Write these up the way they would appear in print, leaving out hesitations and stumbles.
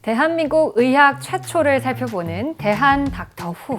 대한민국 의학 최초를 살펴보는 대한 닥터 후.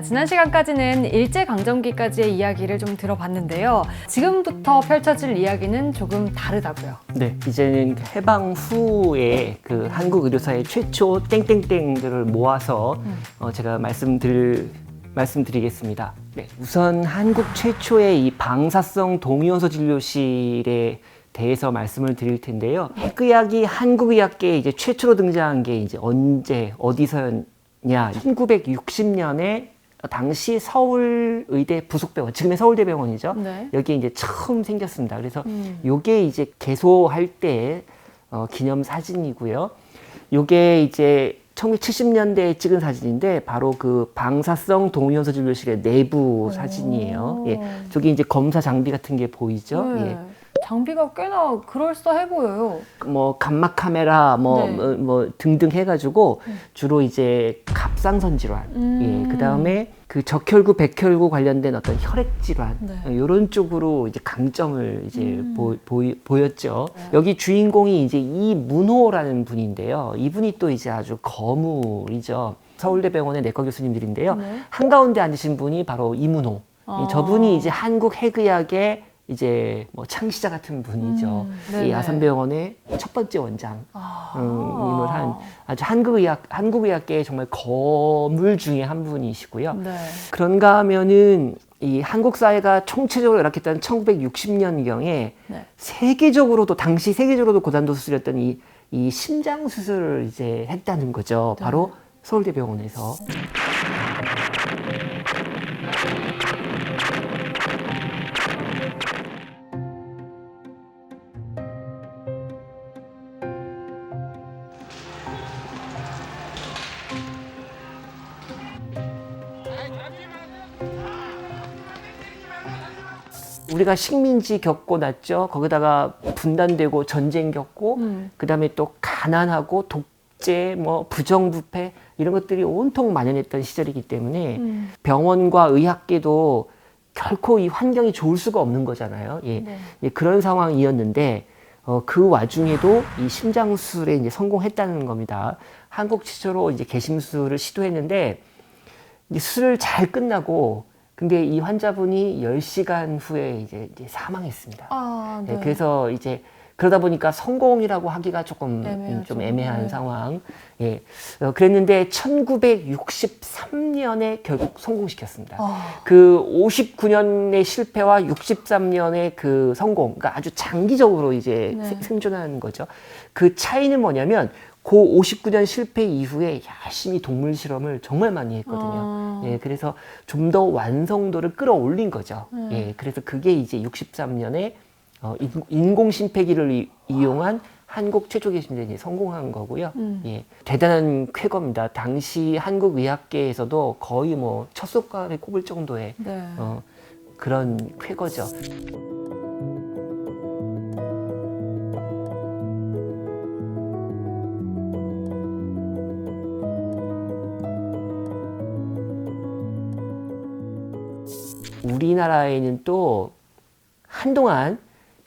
지난 시간까지는 일제강점기까지의 이야기를 좀 들어봤는데요. 지금부터 펼쳐질 이야기는 조금 다르다고요. 네, 이제는 해방 후에 그 한국 의료사의 최초 땡땡땡들을 모아서 제가 말씀드리겠습니다. 네, 우선 한국 최초의 이 방사성 동위원소 진료실에 대해서 말씀을 드릴 텐데요. 핵의학이 한국의학계에 이제 최초로 등장한 게 이제 언제 어디서였냐? 1960년에 당시 서울의대 부속병원, 지금의 서울대병원이죠. 네. 여기에 이제 처음 생겼습니다. 그래서 요게 이제 개소할 때 기념 사진이고요. 요게 이제 1970년대에 찍은 사진인데 바로 그 방사성 동위원소 진료실의 내부 사진이에요. 예, 저기 이제 검사 장비 같은 게 보이죠. 네. 예. 장비가 꽤나 그럴싸해 보여요. 뭐 감마 카메라 뭐 등등 해가지고 주로 이제 갑상선 질환, 예, 그 다음에 그 적혈구, 백혈구 관련된 어떤 혈액 질환, 이런 쪽으로 이제 강점을 이제 보였죠. 네. 여기 주인공이 이제 이문호라는 분인데요. 이분이 또 이제 아주 거물이죠. 서울대병원의 내과 교수님들인데요. 네. 한가운데 앉으신 분이 바로 이문호. 저분이 이제 한국 핵의학의 이제 뭐 창시자 같은 분이죠. 이 아산병원의 첫 번째 원장님을 한 아주 한국의학계의 정말 거물 중에 한 분이시고요. 네. 그런가 하면은 이 한국 사회가 총체적으로 열악했던 1960년경에 세계적으로도 당시 세계적으로도 고난도 수술이었던 이 심장 수술을 이제 했다는 거죠. 바로 서울대병원에서. 우리가 식민지 겪고 났죠. 거기다가 분단되고 전쟁 겪고 그다음에 또 가난하고 독재, 뭐 부정부패 이런 것들이 온통 만연했던 시절이기 때문에 병원과 의학계도 결코 이 환경이 좋을 수가 없는 거잖아요. 예. 예, 그런 상황이었는데 그 와중에도 이 심장수술에 이제 성공했다는 겁니다. 한국 최초로 이제 개심수술을 시도했는데 이제 수술을 잘 끝나고 근데 이 환자분이 10시간 후에 이제 사망했습니다. 네. 네, 그래서 이제 그러다 보니까 성공이라고 하기가 조금 좀 애매한 상황. 예. 그랬는데 1963년에 결국 성공시켰습니다. 그 59년의 실패와 63년의 그 성공, 그러니까 아주 장기적으로 이제 생존하는 거죠. 그 차이는 뭐냐면 그 59년 실패 이후에 열심히 동물 실험을 정말 많이 했거든요. 예, 그래서 좀 더 완성도를 끌어올린 거죠. 예, 그래서 그게 이제 63년에 인공 심폐기를 이용한 한국 최초 개심에 이제 성공한 거고요. 예, 대단한 쾌거입니다. 당시 한국 의학계에서도 거의 뭐 첫 손가락에 꼽을 정도의 그런 쾌거죠. 우리나라에는 또 한동안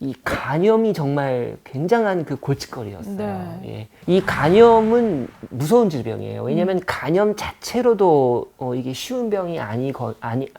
이 간염이 정말 굉장한 그 골칫거리였어요. 예. 이 간염은 무서운 질병이에요. 왜냐하면 간염 자체로도 이게 쉬운 병이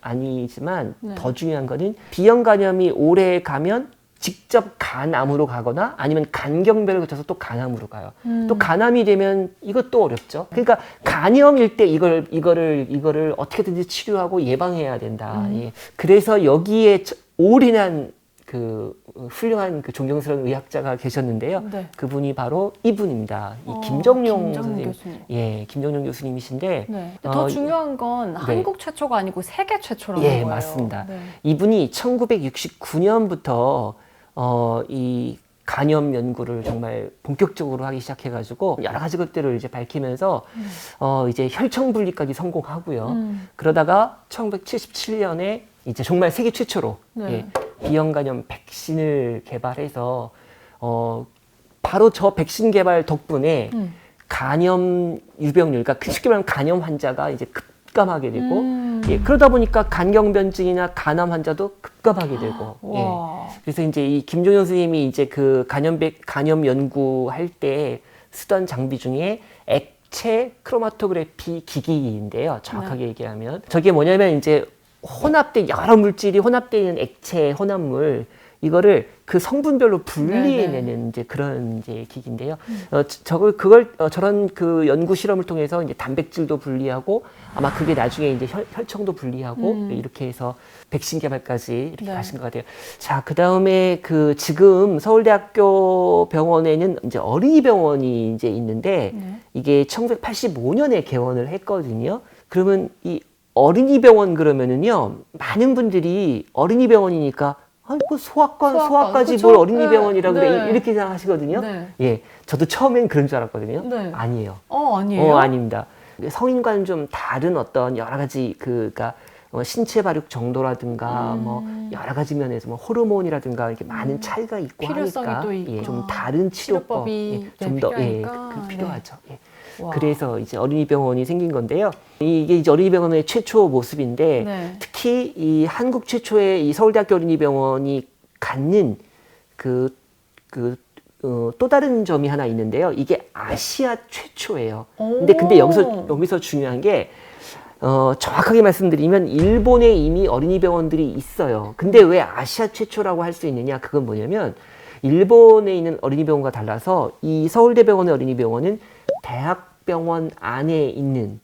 아니지만 더 중요한 거는 비형 간염이 오래 가면 직접 간암으로 가거나 아니면 간경별을 거쳐서 또 간암으로 가요. 또 간암이 되면 이것도 어렵죠. 그러니까 간염일 때 이거를 어떻게든지 치료하고 예방해야 된다. 예. 그래서 여기에 올인한 그 훌륭한 그 존경스러운 의학자가 계셨는데요. 그분이 바로 이분입니다. 이 김정용 선생님. 예, 김정용 교수님이신데. 더 중요한 건 한국 최초가 아니고 세계 최초라는 거예요. 거예요. 맞습니다. 이분이 1969년부터 이 간염 연구를 정말 본격적으로 하기 시작해가지고 여러 가지 것들을 이제 밝히면서 이제 혈청 분리까지 성공하고요. 그러다가 1977년에 이제 정말 세계 최초로 예, 비형 간염 백신을 개발해서 바로 저 백신 개발 덕분에 간염 유병률, 그러니까 쉽게 말하면 간염 환자가 이제 급감하게 되고 예, 그러다 보니까 간경변증이나 간암 환자도 급감하게 되고 예. 그래서 이제 이 김종현 선생님이 이제 그 간염 연구할 때 쓰던 장비 중에 액체 크로마토그래피 기기인데요. 정확하게 얘기하면 저게 뭐냐면 이제 혼합된 여러 물질이 혼합되어 있는 액체 혼합물 이거를 그 성분별로 분리해내는 이제 그런 이제 기기인데요. 저런 그 연구 실험을 통해서 이제 단백질도 분리하고 아마 그게 나중에 이제 혈청도 분리하고 이렇게 해서 백신 개발까지 이렇게 가신 것 같아요. 자, 그 다음에 그 지금 서울대학교 병원에는 이제 어린이 병원이 이제 있는데 이게 1985년에 개원을 했거든요. 그러면 이 어린이 병원 그러면은요, 많은 분들이 어린이 병원이니까 그 소아과지 그쵸? 뭘 어린이 병원이라 그래 네. 이렇게 생각하시거든요. 네. 예, 저도 처음엔 그런 줄 알았거든요. 네. 아니에요. 아니에요? 아닙니다. 성인과는 좀 다른 어떤 여러 가지 그니까 신체 발육 정도라든가 뭐 여러 가지 면에서 뭐 호르몬이라든가 이렇게 많은 차이가 있고 필요성이 하니까 또 있고. 좀 다른 치료법 치료법이 좀 더 필요하니까. 필요하죠. 예. 와. 그래서 이제 어린이 병원이 생긴 건데요. 이게 이제 어린이 병원의 최초 모습인데 네. 특히 이 한국 최초의 이 서울대학교 어린이 병원이 갖는 또 다른 점이 하나 있는데요. 이게 아시아 최초예요. 근데 여기서 중요한 게 정확하게 말씀드리면 일본에 이미 어린이 병원들이 있어요. 근데 왜 아시아 최초라고 할 수 있느냐? 그건 뭐냐면 일본에 있는 어린이 병원과 달라서 이 서울대병원의 어린이 병원은 대학병원 안에 있는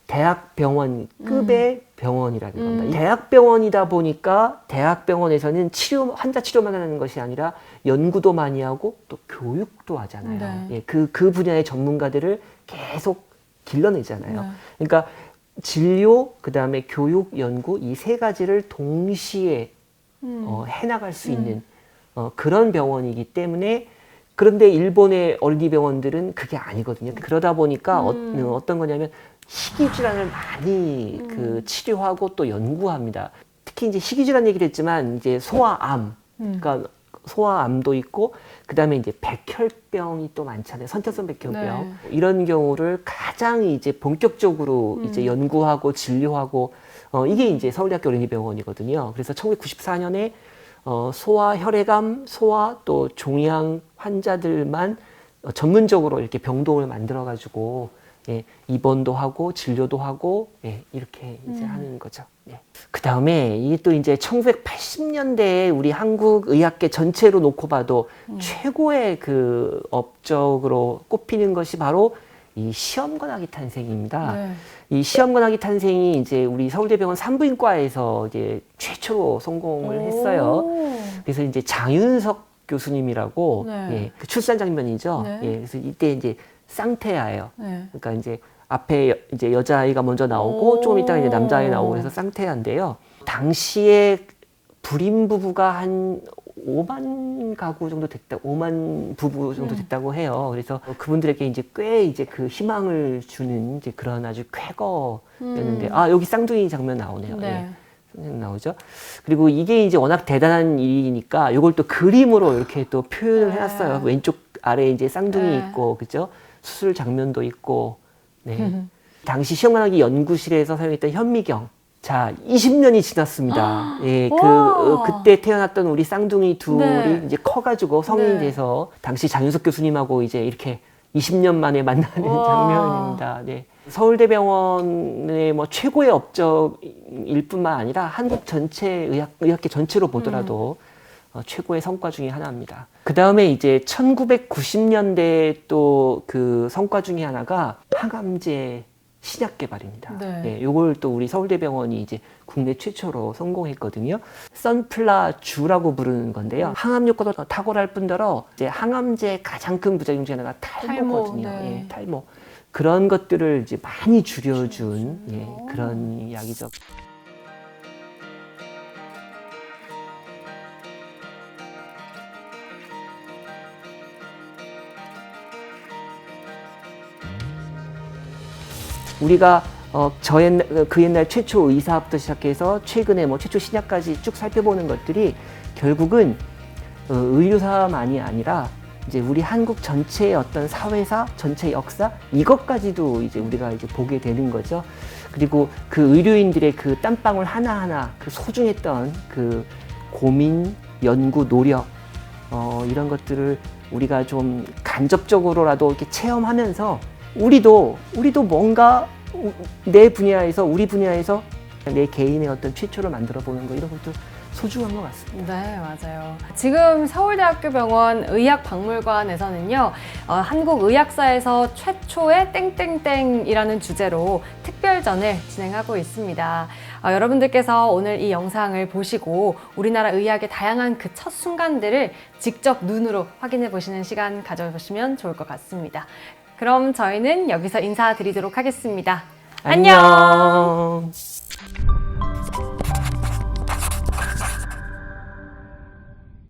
대학병원급의 병원이라는 겁니다. 대학병원이다 보니까 대학병원에서는 환자 치료만 하는 것이 아니라 연구도 많이 하고 또 교육도 하잖아요. 네. 예, 그 분야의 전문가들을 계속 길러내잖아요. 네. 그러니까 진료, 그 다음에 교육, 연구 이 세 가지를 동시에 해나갈 수 있는 그런 병원이기 때문에 그런데 일본의 어린이 병원들은 그게 아니거든요. 그러다 보니까 어떤 거냐면 희귀질환을 많이 치료하고 또 연구합니다. 특히 이제 희귀질환 얘기를 했지만 이제 소아암, 그러니까 소아암도 있고 그다음에 이제 백혈병이 또 많잖아요. 선천성 백혈병. 네. 이런 경우를 가장 이제 본격적으로 이제 연구하고 진료하고 이게 이제 서울대학교 어린이병원이거든요. 그래서 1994년에 소아 혈액암, 소아 또 종양 환자들만 전문적으로 이렇게 병동을 만들어 가지고 입원도 하고 진료도 하고 이렇게 이제 하는 거죠. 그 다음에 이게 또 이제 1980년대에 우리 한국 의학계 전체로 놓고 봐도 최고의 그 업적으로 꼽히는 것이 바로 이 시험관악기 탄생입니다. 네. 이 시험관악기 탄생이 이제 우리 서울대병원 산부인과에서 이제 최초로 성공을 했어요. 그래서 이제 장윤석 교수님이라고 그 출산 장면이죠. 그래서 이때 이제 쌍태아예요. 그러니까 이제 앞에 이제 여자아이가 먼저 나오고 조금 있다가 이제 남자아이 나오고 해서 쌍태아인데요. 당시에 불임 부부가 한 5만 가구 정도 됐다, 5만 부부 정도 됐다고 해요. 그래서 그분들에게 이제 꽤 이제 그 희망을 주는 이제 그런 아주 쾌거였는데, 여기 쌍둥이 장면 나오네요. 나오죠. 그리고 이게 이제 워낙 대단한 일이니까 이걸 또 그림으로 이렇게 또 표현을 해놨어요. 왼쪽 아래에 이제 쌍둥이 있고, 그죠? 수술 장면도 있고, 당시 시험관악기 연구실에서 사용했던 현미경. 자, 20년이 지났습니다. 그때 태어났던 우리 쌍둥이 둘이 이제 커가지고 성인이 돼서 당시 장윤석 교수님하고 이제 이렇게 20년 만에 만나는 장면입니다. 서울대병원의 뭐 최고의 업적일 뿐만 아니라 한국 전체 의학계 전체로 보더라도 최고의 성과 중에 하나입니다. 그 다음에 이제 1990년대 또 그 성과 중에 하나가 항암제 신약 개발입니다. 요걸 또 우리 서울대병원이 이제 국내 최초로 성공했거든요. 선플라주라고 부르는 건데요. 항암 효과도 탁월할 뿐더러 이제 항암제 가장 큰 부작용 중에 하나가 탈모거든요. 탈모. 그런 것들을 이제 많이 줄여준 그런 약이죠. 우리가 그 옛날 최초 의사부터 시작해서 최근에 뭐 최초 신약까지 쭉 살펴보는 것들이 결국은 의료사만이 아니라 이제 우리 한국 전체의 어떤 사회사, 전체 역사 이것까지도 이제 우리가 이제 보게 되는 거죠. 그리고 그 의료인들의 그 땀방울 하나하나 그 소중했던 그 고민, 연구, 노력 이런 것들을 우리가 좀 간접적으로라도 이렇게 체험하면서 우리도 뭔가 내 분야에서 우리 분야에서 내 개인의 어떤 최초를 만들어 보는 거 이런 것도 소중한 것 같습니다. 네, 맞아요. 지금 서울대학교 병원 의학박물관에서는요, 한국 의학사에서 최초의 땡땡땡이라는 주제로 특별전을 진행하고 있습니다. 여러분들께서 오늘 이 영상을 보시고 우리나라 의학의 다양한 그 첫 순간들을 직접 눈으로 확인해 보시는 시간 가져보시면 좋을 것 같습니다. 그럼 저희는 여기서 인사드리도록 하겠습니다. 안녕! 안녕.